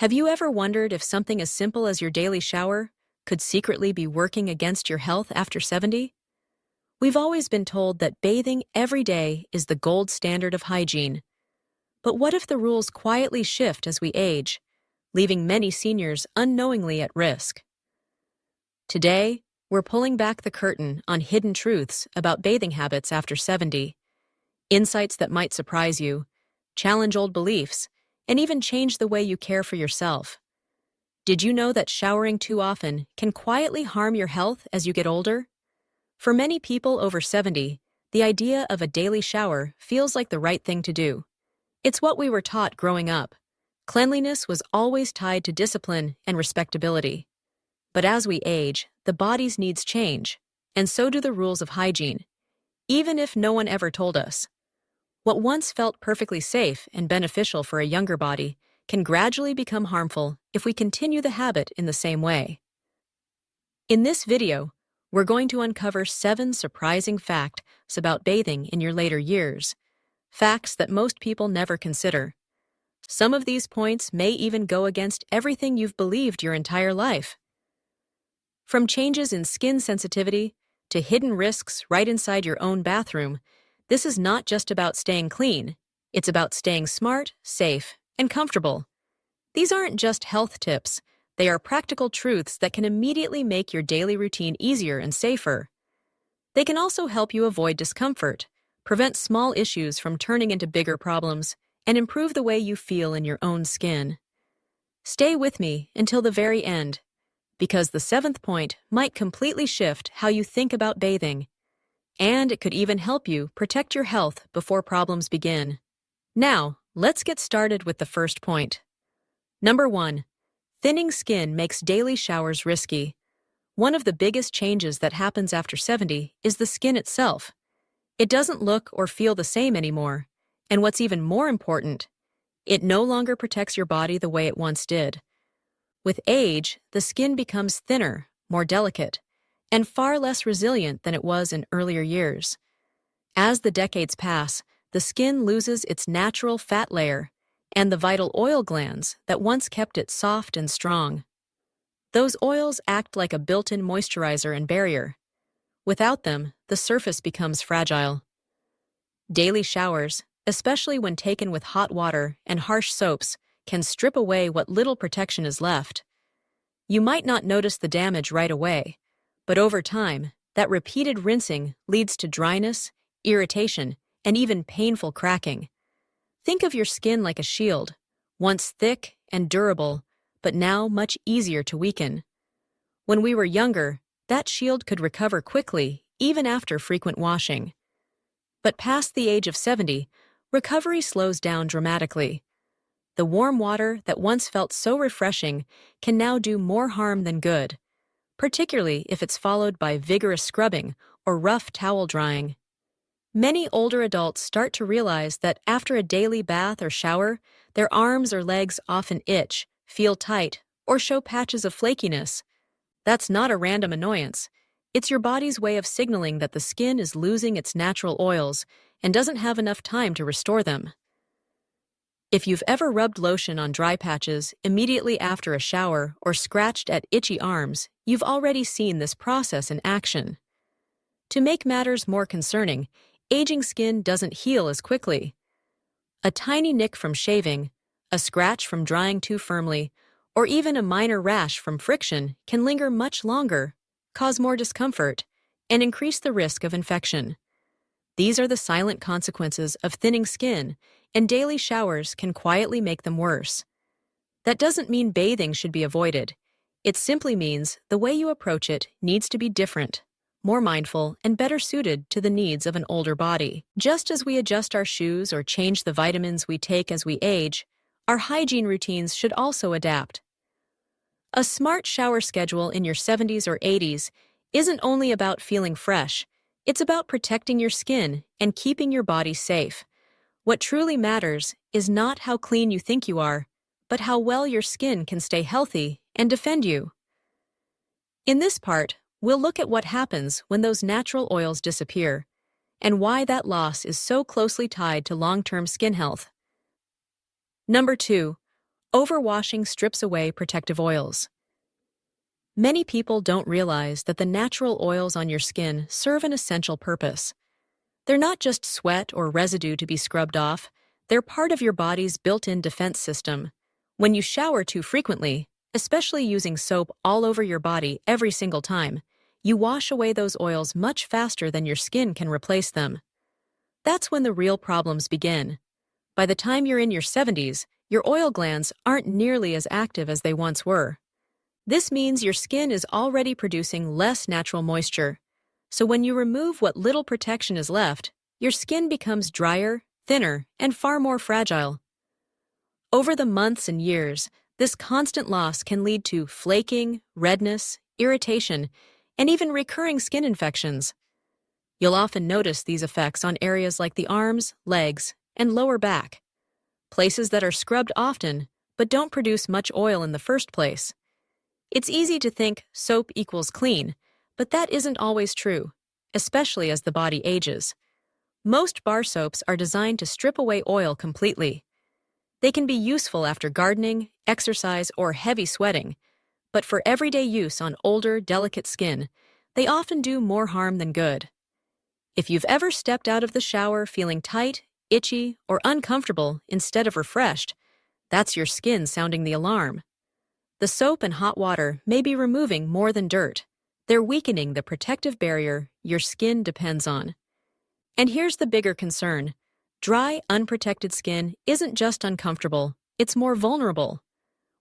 Have you ever wondered if something as simple as your daily shower could secretly be working against your health after 70? We've always been told that bathing every day is the gold standard of hygiene. But what if the rules quietly shift as we age, leaving many seniors unknowingly at risk? Today, we're pulling back the curtain on hidden truths about bathing habits after 70, insights that might surprise you, challenge old beliefs, and even change the way you care for yourself. Did you know that showering too often can quietly harm your health as you get older? For many people over 70, the idea of a daily shower feels like the right thing to do. It's what we were taught growing up. Cleanliness was always tied to discipline and respectability. But as we age, the body's needs change, and so do the rules of hygiene, even if no one ever told us. What once felt perfectly safe and beneficial for a younger body can gradually become harmful if we continue the habit in the same way. In this video, we're going to uncover 7 surprising facts about bathing in your later years, facts that most people never consider. Some of these points may even go against everything you've believed your entire life. From changes in skin sensitivity to hidden risks right inside your own bathroom, this is not just about staying clean, it's about staying smart, safe, and comfortable. These aren't just health tips, they are practical truths that can immediately make your daily routine easier and safer. They can also help you avoid discomfort, prevent small issues from turning into bigger problems, and improve the way you feel in your own skin. Stay with me until the very end, because the 7th point might completely shift how you think about bathing, and it could even help you protect your health before problems begin. Now, let's get started with the first point. Number 1. Thinning skin makes daily showers risky. One of the biggest changes that happens after 70 is the skin itself. It doesn't look or feel the same anymore, and what's even more important, it no longer protects your body the way it once did. With age, the skin becomes thinner, more delicate, and far less resilient than it was in earlier years. As the decades pass, the skin loses its natural fat layer and the vital oil glands that once kept it soft and strong. Those oils act like a built-in moisturizer and barrier. Without them, the surface becomes fragile. Daily showers, especially when taken with hot water and harsh soaps, can strip away what little protection is left. You might not notice the damage right away, but over time, that repeated rinsing leads to dryness, irritation, and even painful cracking. Think of your skin like a shield, once thick and durable, but now much easier to weaken. When we were younger, that shield could recover quickly, even after frequent washing. But past the age of 70, recovery slows down dramatically. The warm water that once felt so refreshing can now do more harm than good, particularly if it's followed by vigorous scrubbing or rough towel drying. Many older adults start to realize that after a daily bath or shower, their arms or legs often itch, feel tight, or show patches of flakiness. That's not a random annoyance. It's your body's way of signaling that the skin is losing its natural oils and doesn't have enough time to restore them. If you've ever rubbed lotion on dry patches immediately after a shower or scratched at itchy arms, you've already seen this process in action. To make matters more concerning, aging skin doesn't heal as quickly. A tiny nick from shaving, a scratch from drying too firmly, or even a minor rash from friction can linger much longer, cause more discomfort, and increase the risk of infection. These are the silent consequences of thinning skin, and daily showers can quietly make them worse. That doesn't mean bathing should be avoided. It simply means the way you approach it needs to be different, more mindful, and better suited to the needs of an older body. Just as we adjust our shoes or change the vitamins we take as we age, our hygiene routines should also adapt. A smart shower schedule in your 70s or 80s isn't only about feeling fresh, it's about protecting your skin and keeping your body safe. What truly matters is not how clean you think you are, but how well your skin can stay healthy and defend you. In this part, we'll look at what happens when those natural oils disappear, and why that loss is so closely tied to long-term skin health. Number 2. Overwashing strips away protective oils. Many people don't realize that the natural oils on your skin serve an essential purpose. They're not just sweat or residue to be scrubbed off, they're part of your body's built-in defense system. When you shower too frequently, especially using soap all over your body every single time, you wash away those oils much faster than your skin can replace them. That's when the real problems begin. By the time you're in your 70s, your oil glands aren't nearly as active as they once were. This means your skin is already producing less natural moisture. So when you remove what little protection is left, your skin becomes drier, thinner, and far more fragile. Over the months and years, this constant loss can lead to flaking, redness, irritation, and even recurring skin infections. You'll often notice these effects on areas like the arms, legs, and lower back, places that are scrubbed often but don't produce much oil in the first place. It's easy to think soap equals clean, but that isn't always true, especially as the body ages. Most bar soaps are designed to strip away oil completely. They can be useful after gardening, exercise, or heavy sweating, but for everyday use on older, delicate skin, they often do more harm than good. If you've ever stepped out of the shower feeling tight, itchy, or uncomfortable instead of refreshed, that's your skin sounding the alarm. The soap and hot water may be removing more than dirt. They're weakening the protective barrier your skin depends on. And here's the bigger concern. Dry, unprotected skin isn't just uncomfortable, it's more vulnerable.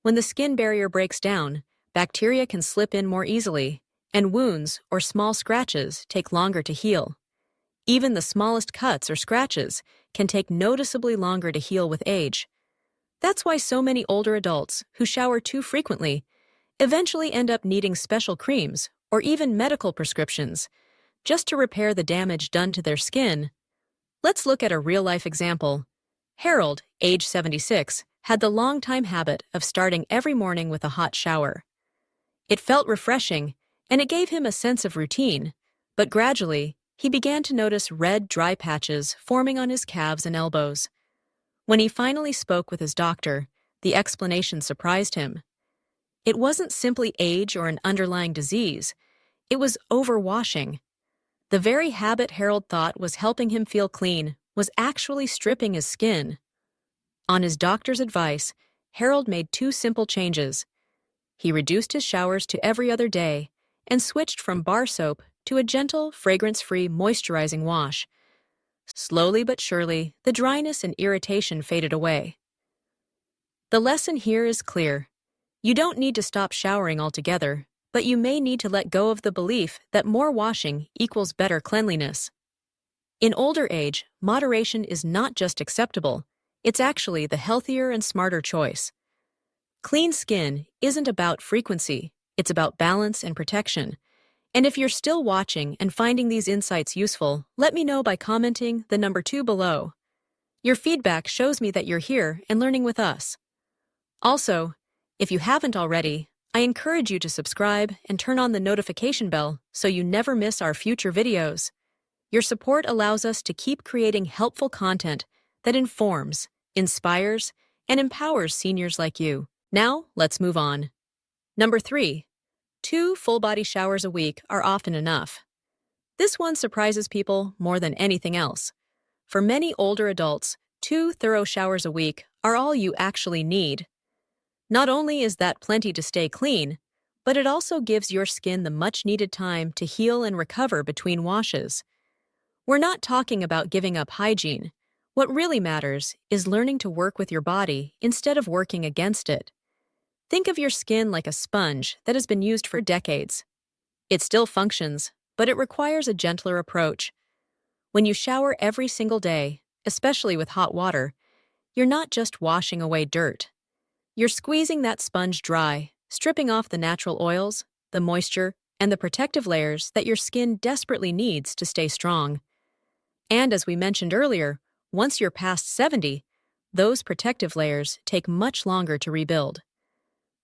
When the skin barrier breaks down, bacteria can slip in more easily, and wounds or small scratches take longer to heal. Even the smallest cuts or scratches can take noticeably longer to heal with age. That's why so many older adults who shower too frequently eventually end up needing special creams or even medical prescriptions just to repair the damage done to their skin. Let's look at a real-life example. Harold, age 76, had the long-time habit of starting every morning with a hot shower. It felt refreshing, and it gave him a sense of routine, but gradually, he began to notice red, dry patches forming on his calves and elbows. When he finally spoke with his doctor, the explanation surprised him. It wasn't simply age or an underlying disease, it was overwashing. The very habit Harold thought was helping him feel clean was actually stripping his skin. On his doctor's advice, Harold made two simple changes. He reduced his showers to every other day and switched from bar soap to a gentle, fragrance-free moisturizing wash. Slowly but surely, the dryness and irritation faded away. The lesson here is clear. You don't need to stop showering altogether, but you may need to let go of the belief that more washing equals better cleanliness. In older age, moderation is not just acceptable, it's actually the healthier and smarter choice. Clean skin isn't about frequency, it's about balance and protection. And if you're still watching and finding these insights useful, let me know by commenting the number 2 below. Your feedback shows me that you're here and learning with us. Also, if you haven't already, I encourage you to subscribe and turn on the notification bell so you never miss our future videos. Your support allows us to keep creating helpful content that informs, inspires, and empowers seniors like you. Now, let's move on. Number 3. 2 full-body showers a week are often enough. This one surprises people more than anything else. For many older adults, 2 thorough showers a week are all you actually need. Not only is that plenty to stay clean, but it also gives your skin the much-needed time to heal and recover between washes. We're not talking about giving up hygiene. What really matters is learning to work with your body instead of working against it. Think of your skin like a sponge that has been used for decades. It still functions, but it requires a gentler approach. When you shower every single day, especially with hot water, you're not just washing away dirt. You're squeezing that sponge dry, stripping off the natural oils, the moisture, and the protective layers that your skin desperately needs to stay strong. And as we mentioned earlier, once you're past 70, those protective layers take much longer to rebuild.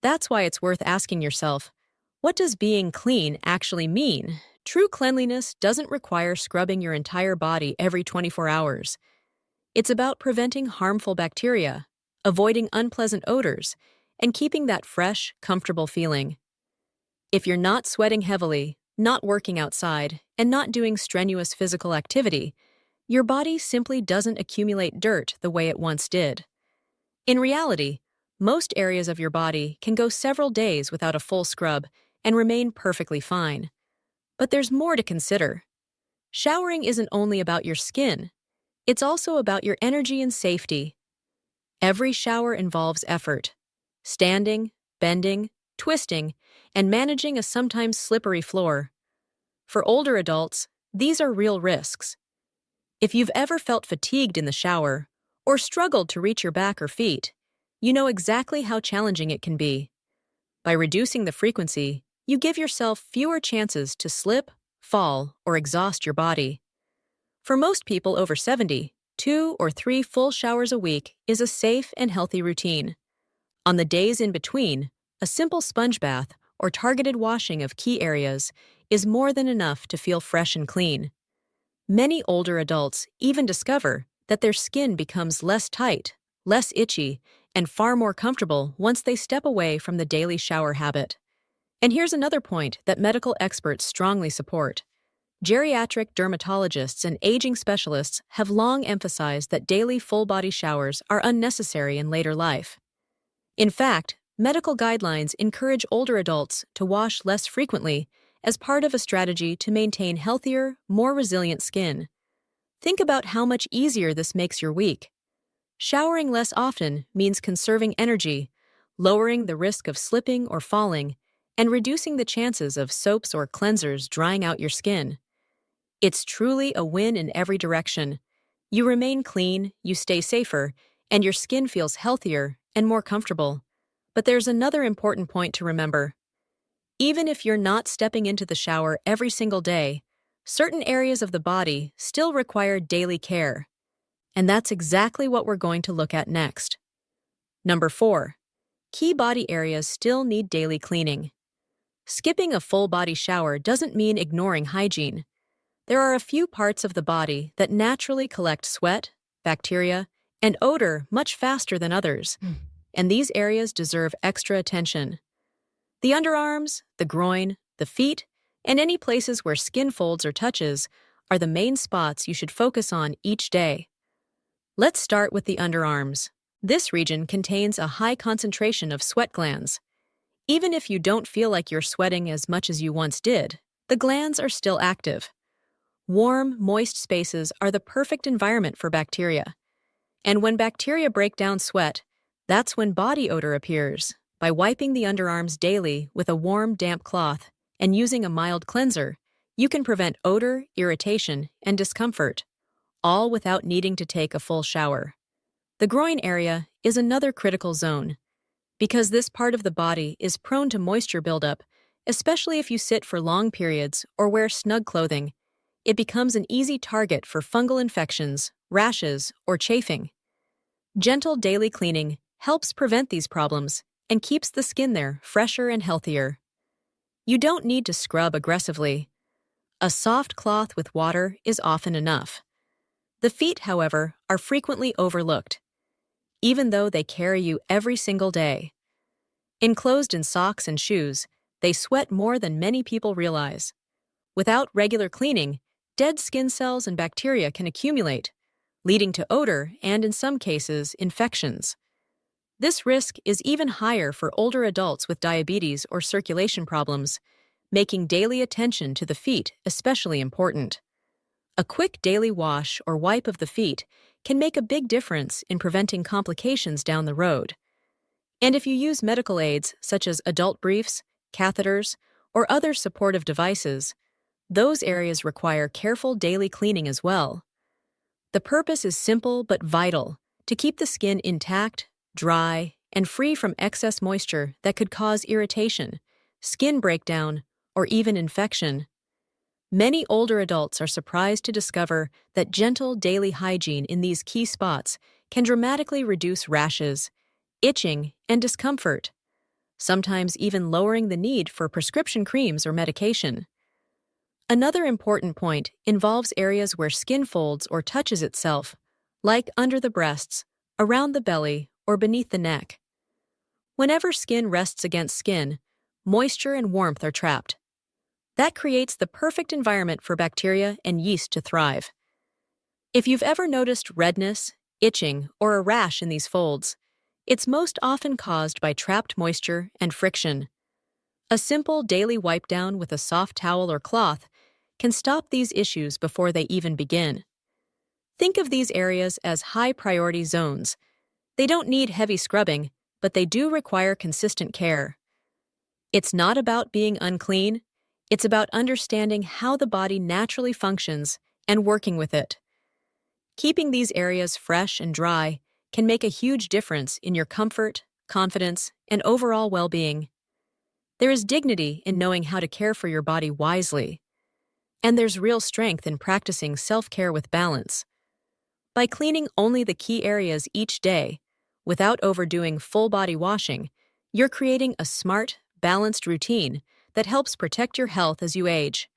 That's why it's worth asking yourself, what does being clean actually mean? True cleanliness doesn't require scrubbing your entire body every 24 hours. It's about preventing harmful bacteria, avoiding unpleasant odors, and keeping that fresh, comfortable feeling. If you're not sweating heavily, not working outside, and not doing strenuous physical activity, your body simply doesn't accumulate dirt the way it once did. In reality, most areas of your body can go several days without a full scrub and remain perfectly fine. But there's more to consider. Showering isn't only about your skin, it's also about your energy and safety. Every shower involves effort. Standing, bending, twisting, and managing a sometimes slippery floor. For older adults, these are real risks. If you've ever felt fatigued in the shower or struggled to reach your back or feet, you know exactly how challenging it can be. By reducing the frequency, you give yourself fewer chances to slip, fall, or exhaust your body. For most people over 70, 2 or 3 full showers a week is a safe and healthy routine. On the days in between, a simple sponge bath or targeted washing of key areas is more than enough to feel fresh and clean. Many older adults even discover that their skin becomes less tight, less itchy, and far more comfortable once they step away from the daily shower habit. And here's another point that medical experts strongly support. Geriatric dermatologists and aging specialists have long emphasized that daily full-body showers are unnecessary in later life. In fact, medical guidelines encourage older adults to wash less frequently as part of a strategy to maintain healthier, more resilient skin. Think about how much easier this makes your week. Showering less often means conserving energy, lowering the risk of slipping or falling, and reducing the chances of soaps or cleansers drying out your skin. It's truly a win in every direction. You remain clean, you stay safer, and your skin feels healthier and more comfortable. But there's another important point to remember. Even if you're not stepping into the shower every single day, certain areas of the body still require daily care. And that's exactly what we're going to look at next. Number 4. Key body areas still need daily cleaning. Skipping a full body shower doesn't mean ignoring hygiene. There are a few parts of the body that naturally collect sweat, bacteria, and odor much faster than others, and these areas deserve extra attention. The underarms, the groin, the feet, and any places where skin folds or touches are the main spots you should focus on each day. Let's start with the underarms. This region contains a high concentration of sweat glands. Even if you don't feel like you're sweating as much as you once did, the glands are still active. Warm, moist spaces are the perfect environment for bacteria. And when bacteria break down sweat, that's when body odor appears. By wiping the underarms daily with a warm, damp cloth and using a mild cleanser, you can prevent odor, irritation, and discomfort, all without needing to take a full shower. The groin area is another critical zone. Because this part of the body is prone to moisture buildup, especially if you sit for long periods or wear snug clothing, it becomes an easy target for fungal infections, rashes, or chafing. Gentle daily cleaning helps prevent these problems and keeps the skin there fresher and healthier. You don't need to scrub aggressively. A soft cloth with water is often enough. The feet, however, are frequently overlooked, even though they carry you every single day. Enclosed in socks and shoes, they sweat more than many people realize. Without regular cleaning, dead skin cells and bacteria can accumulate, leading to odor and, in some cases, infections. This risk is even higher for older adults with diabetes or circulation problems, making daily attention to the feet especially important. A quick daily wash or wipe of the feet can make a big difference in preventing complications down the road. And if you use medical aids such as adult briefs, catheters, or other supportive devices, those areas require careful daily cleaning as well. The purpose is simple but vital: to keep the skin intact, dry, and free from excess moisture that could cause irritation, skin breakdown, or even infection. Many older adults are surprised to discover that gentle daily hygiene in these key spots can dramatically reduce rashes, itching, and discomfort, sometimes even lowering the need for prescription creams or medication. Another important point involves areas where skin folds or touches itself, like under the breasts, around the belly, or beneath the neck. Whenever skin rests against skin, moisture and warmth are trapped. That creates the perfect environment for bacteria and yeast to thrive. If you've ever noticed redness, itching, or a rash in these folds, it's most often caused by trapped moisture and friction. A simple daily wipe down with a soft towel or cloth can stop these issues before they even begin. Think of these areas as high-priority zones. They don't need heavy scrubbing, but they do require consistent care. It's not about being unclean, it's about understanding how the body naturally functions and working with it. Keeping these areas fresh and dry can make a huge difference in your comfort, confidence, and overall well-being. There is dignity in knowing how to care for your body wisely. And there's real strength in practicing self-care with balance. By cleaning only the key areas each day, without overdoing full-body washing, you're creating a smart, balanced routine that helps protect your health as you age.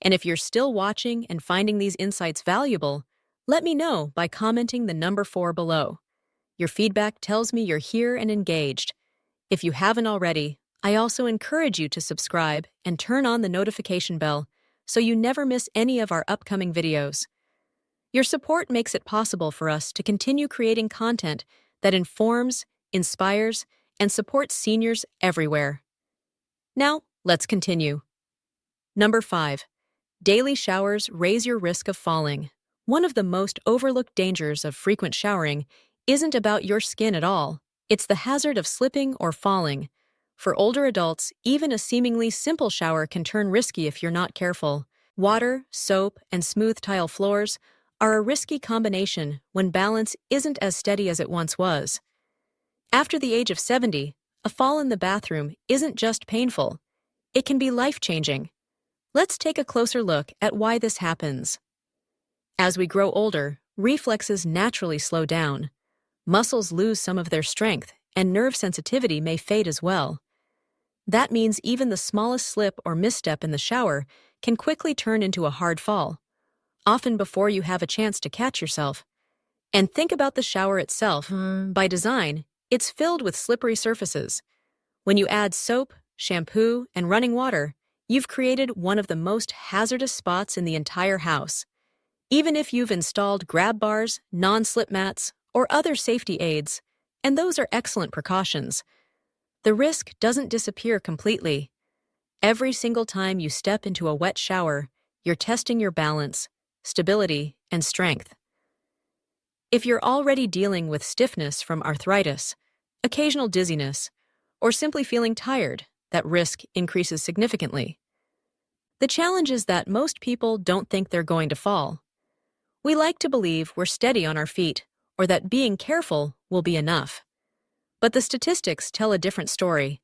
And if you're still watching and finding these insights valuable, let me know by commenting the number 4 below. Your feedback tells me you're here and engaged. If you haven't already, I also encourage you to subscribe and turn on the notification bell so you never miss any of our upcoming videos. Your support makes it possible for us to continue creating content that informs, inspires, and supports seniors everywhere. Now, let's continue. Number 5. Daily showers raise your risk of falling. One of the most overlooked dangers of frequent showering isn't about your skin at all. It's the hazard of slipping or falling. For older adults, even a seemingly simple shower can turn risky if you're not careful. Water, soap, and smooth tile floors are a risky combination when balance isn't as steady as it once was. After the age of 70, a fall in the bathroom isn't just painful. It can be life-changing. Let's take a closer look at why this happens. As we grow older, reflexes naturally slow down. Muscles lose some of their strength, and nerve sensitivity may fade as well. That means even the smallest slip or misstep in the shower can quickly turn into a hard fall, often before you have a chance to catch yourself. And think about the shower itself. By design, it's filled with slippery surfaces. When you add soap, shampoo, and running water, you've created one of the most hazardous spots in the entire house. Even if you've installed grab bars, non-slip mats, or other safety aids, and those are excellent precautions, the risk doesn't disappear completely. Every single time you step into a wet shower, you're testing your balance, stability, and strength. If you're already dealing with stiffness from arthritis, occasional dizziness, or simply feeling tired, that risk increases significantly. The challenge is that most people don't think they're going to fall. We like to believe we're steady on our feet, or that being careful will be enough. But the statistics tell a different story.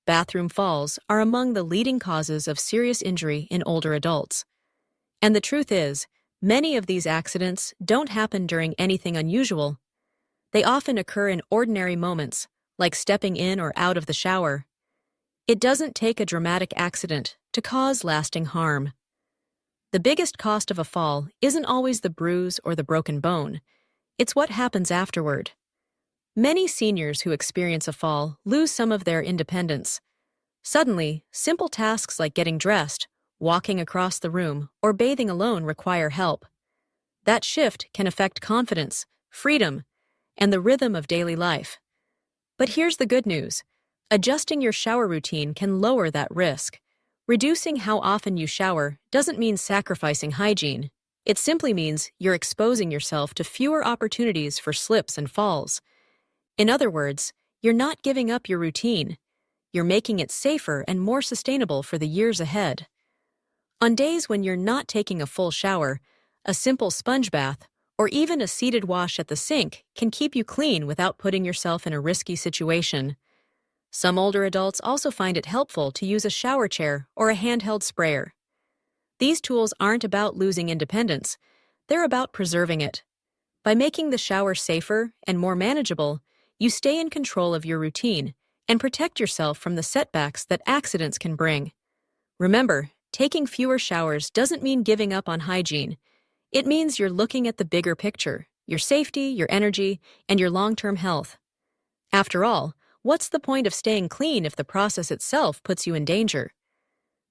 Bathroom falls are among the leading causes of serious injury in older adults. And the truth is, many of these accidents don't happen during anything unusual. They often occur in ordinary moments, like stepping in or out of the shower. It doesn't take a dramatic accident to cause lasting harm. The biggest cost of a fall isn't always the bruise or the broken bone. It's what happens afterward. Many seniors who experience a fall lose some of their independence. Suddenly, simple tasks like getting dressed, walking across the room, or bathing alone require help. That shift can affect confidence, freedom, and the rhythm of daily life. But here's the good news. Adjusting your shower routine can lower that risk. Reducing how often you shower doesn't mean sacrificing hygiene. It simply means you're exposing yourself to fewer opportunities for slips and falls. In other words, you're not giving up your routine. You're making it safer and more sustainable for the years ahead. On days when you're not taking a full shower, a simple sponge bath, or even a seated wash at the sink can keep you clean without putting yourself in a risky situation. Some older adults also find it helpful to use a shower chair or a handheld sprayer. These tools aren't about losing independence, they're about preserving it. By making the shower safer and more manageable, you stay in control of your routine and protect yourself from the setbacks that accidents can bring. Remember, taking fewer showers doesn't mean giving up on hygiene. It means you're looking at the bigger picture, your safety, your energy, and your long-term health. After all, what's the point of staying clean if the process itself puts you in danger?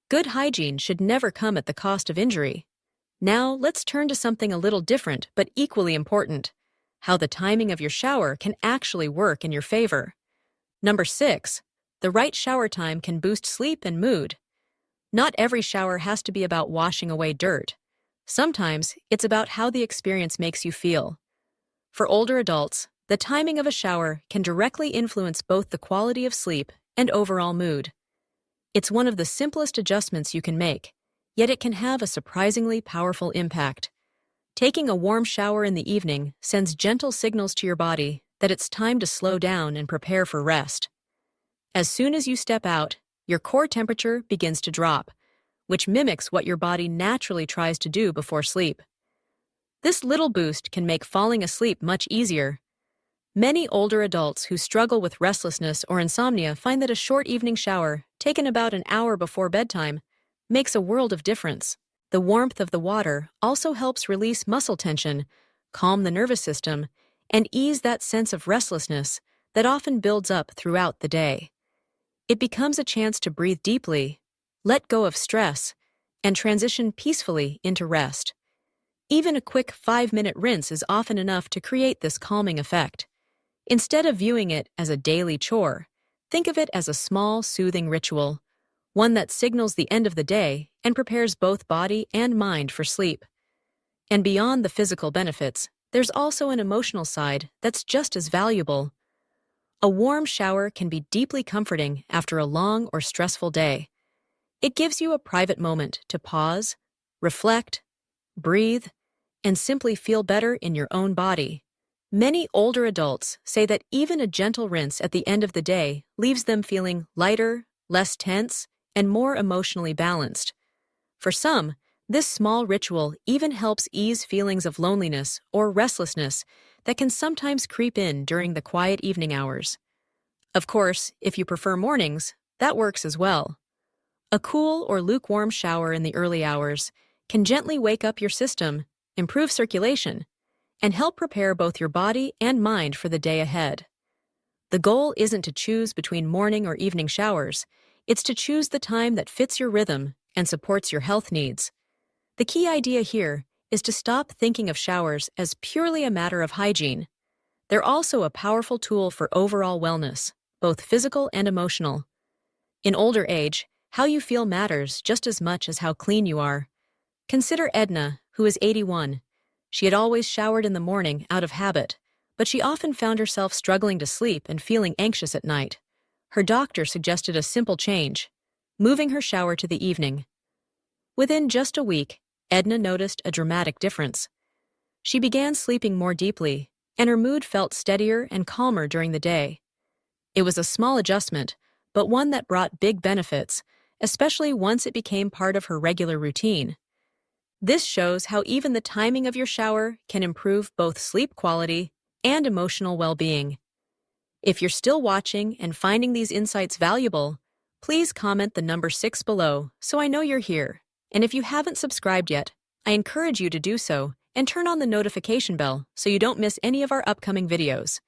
Good hygiene should never come at the cost of injury. Now, let's turn to something a little different but equally important: how the timing of your shower can actually work in your favor. Number 6. The right shower time can boost sleep and mood. Not every shower has to be about washing away dirt. Sometimes it's about how the experience makes you feel. For older adults, the timing of a shower can directly influence both the quality of sleep and overall mood. It's one of the simplest adjustments you can make, yet it can have a surprisingly powerful impact. Taking a warm shower in the evening sends gentle signals to your body that it's time to slow down and prepare for rest. As soon as you step out, your core temperature begins to drop, which mimics what your body naturally tries to do before sleep. This little boost can make falling asleep much easier. Many older adults who struggle with restlessness or insomnia find that a short evening shower, taken about an hour before bedtime, makes a world of difference. The warmth of the water also helps release muscle tension, calm the nervous system, and ease that sense of restlessness that often builds up throughout the day. It becomes a chance to breathe deeply, let go of stress, and transition peacefully into rest. Even a quick 5-minute rinse is often enough to create this calming effect. Instead of viewing it as a daily chore, think of it as a small, soothing ritual, one that signals the end of the day and prepares both body and mind for sleep. And beyond the physical benefits, there's also an emotional side that's just as valuable. A warm shower can be deeply comforting after a long or stressful day. It gives you a private moment to pause, reflect, breathe, and simply feel better in your own body. Many older adults say that even a gentle rinse at the end of the day leaves them feeling lighter, less tense, and more emotionally balanced. For some, this small ritual even helps ease feelings of loneliness or restlessness that can sometimes creep in during the quiet evening hours. Of course, if you prefer mornings, that works as well. A cool or lukewarm shower in the early hours can gently wake up your system, improve circulation, and help prepare both your body and mind for the day ahead. The goal isn't to choose between morning or evening showers, it's to choose the time that fits your rhythm and supports your health needs. The key idea here is to stop thinking of showers as purely a matter of hygiene. They're also a powerful tool for overall wellness, both physical and emotional. In older age, how you feel matters just as much as how clean you are. Consider Edna, who is 81. She had always showered in the morning out of habit, but she often found herself struggling to sleep and feeling anxious at night. Her doctor suggested a simple change: moving her shower to the evening. Within just a week, Edna noticed a dramatic difference. She began sleeping more deeply, and her mood felt steadier and calmer during the day. It was a small adjustment, but one that brought big benefits, especially once it became part of her regular routine. This shows how even the timing of your shower can improve both sleep quality and emotional well-being. If you're still watching and finding these insights valuable, please comment the number 6 below so I know you're here. And if you haven't subscribed yet, I encourage you to do so and turn on the notification bell so you don't miss any of our upcoming videos.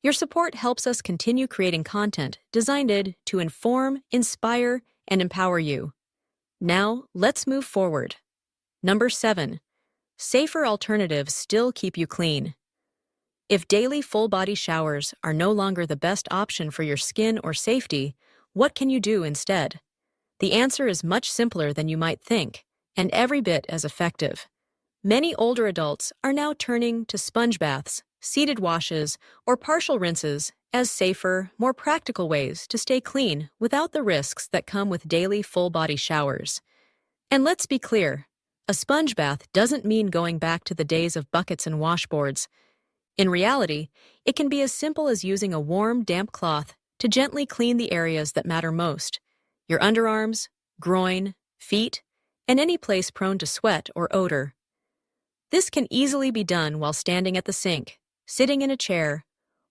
Your support helps us continue creating content designed to inform, inspire, and empower you. Now, let's move forward. Number 7. Safer alternatives still keep you clean. If daily full-body showers are no longer the best option for your skin or safety, what can you do instead? The answer is much simpler than you might think, and every bit as effective. Many older adults are now turning to sponge baths, seated washes, or partial rinses as safer, more practical ways to stay clean without the risks that come with daily full-body showers. And let's be clear, a sponge bath doesn't mean going back to the days of buckets and washboards. In reality, it can be as simple as using a warm, damp cloth to gently clean the areas that matter most: your underarms, groin, feet, and any place prone to sweat or odor. This can easily be done while standing at the sink, sitting in a chair,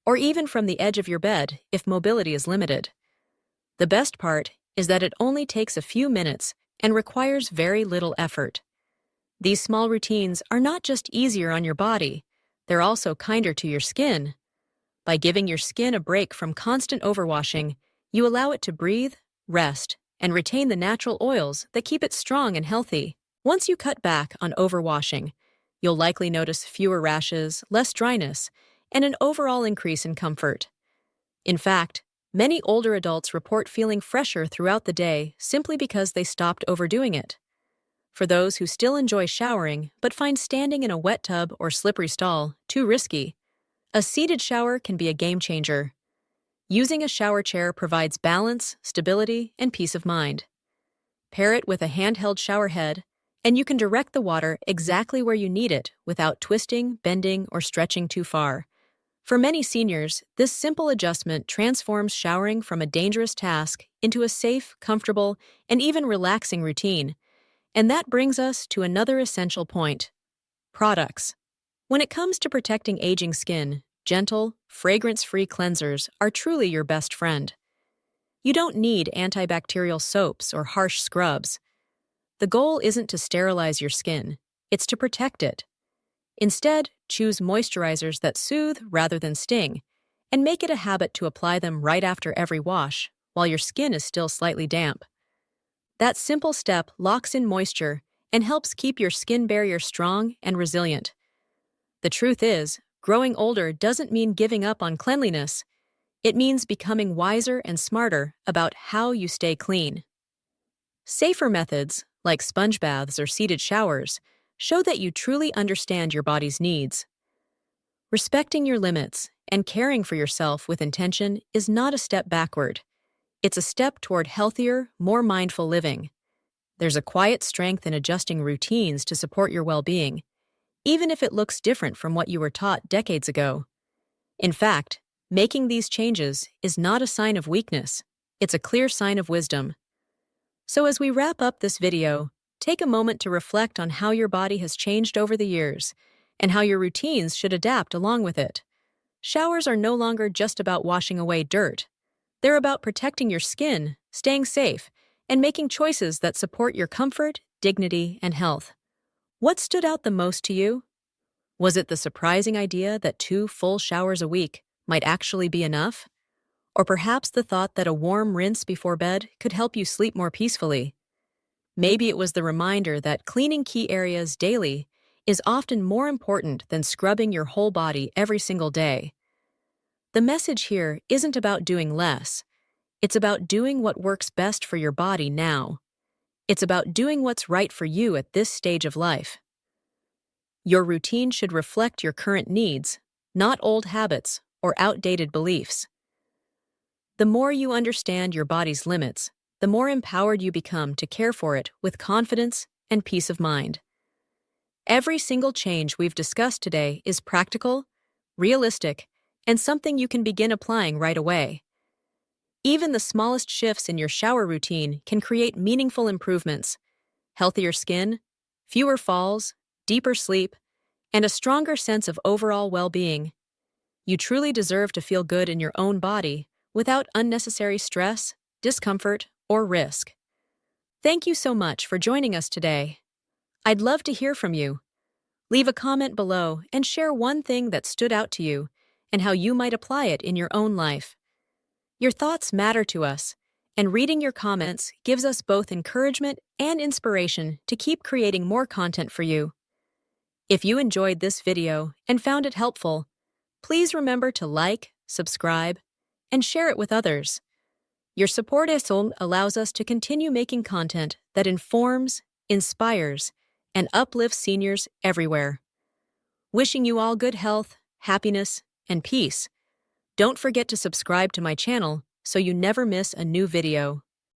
or even from the edge of your bed if mobility is limited. The best part is that it only takes a few minutes and requires very little effort. These small routines are not just easier on your body, they're also kinder to your skin. By giving your skin a break from constant overwashing, you allow it to breathe, rest, and retain the natural oils that keep it strong and healthy. Once you cut back on overwashing, you'll likely notice fewer rashes, less dryness, and an overall increase in comfort. In fact, many older adults report feeling fresher throughout the day simply because they stopped overdoing it. For those who still enjoy showering but find standing in a wet tub or slippery stall too risky, a seated shower can be a game changer. Using a shower chair provides balance, stability, and peace of mind. Pair it with a handheld shower head, and you can direct the water exactly where you need it without twisting, bending, or stretching too far. For many seniors, this simple adjustment transforms showering from a dangerous task into a safe, comfortable, and even relaxing routine. And that brings us to another essential point: products. When it comes to protecting aging skin, gentle, fragrance-free cleansers are truly your best friend. You don't need antibacterial soaps or harsh scrubs. The goal isn't to sterilize your skin, it's to protect it. Instead, choose moisturizers that soothe rather than sting, and make it a habit to apply them right after every wash, while your skin is still slightly damp. That simple step locks in moisture and helps keep your skin barrier strong and resilient. The truth is, growing older doesn't mean giving up on cleanliness. It means becoming wiser and smarter about how you stay clean. Safer methods, like sponge baths or seated showers, show that you truly understand your body's needs. Respecting your limits and caring for yourself with intention is not a step backward. It's a step toward healthier, more mindful living. There's a quiet strength in adjusting routines to support your well-being, even if it looks different from what you were taught decades ago. In fact, making these changes is not a sign of weakness. It's a clear sign of wisdom. So as we wrap up this video, take a moment to reflect on how your body has changed over the years and how your routines should adapt along with it. Showers are no longer just about washing away dirt. They're about protecting your skin, staying safe, and making choices that support your comfort, dignity, and health. What stood out the most to you? Was it the surprising idea that 2 full showers a week might actually be enough? Or perhaps the thought that a warm rinse before bed could help you sleep more peacefully? Maybe it was the reminder that cleaning key areas daily is often more important than scrubbing your whole body every single day. The message here isn't about doing less. It's about doing what works best for your body now. It's about doing what's right for you at this stage of life. Your routine should reflect your current needs, not old habits or outdated beliefs. The more you understand your body's limits, the more empowered you become to care for it with confidence and peace of mind. Every single change we've discussed today is practical, realistic, and something you can begin applying right away. Even the smallest shifts in your shower routine can create meaningful improvements: healthier skin, fewer falls, deeper sleep, and a stronger sense of overall well-being. You truly deserve to feel good in your own body without unnecessary stress, discomfort, or risk. Thank you so much for joining us today. I'd love to hear from you. Leave a comment below and share one thing that stood out to you and how you might apply it in your own life. Your thoughts matter to us, and reading your comments gives us both encouragement and inspiration to keep creating more content for you. If you enjoyed this video and found it helpful, please remember to like, subscribe, and share it with others. Your support allows us to continue making content that informs, inspires, and uplifts seniors everywhere. Wishing you all good health, happiness, and peace. Don't forget to subscribe to my channel so you never miss a new video.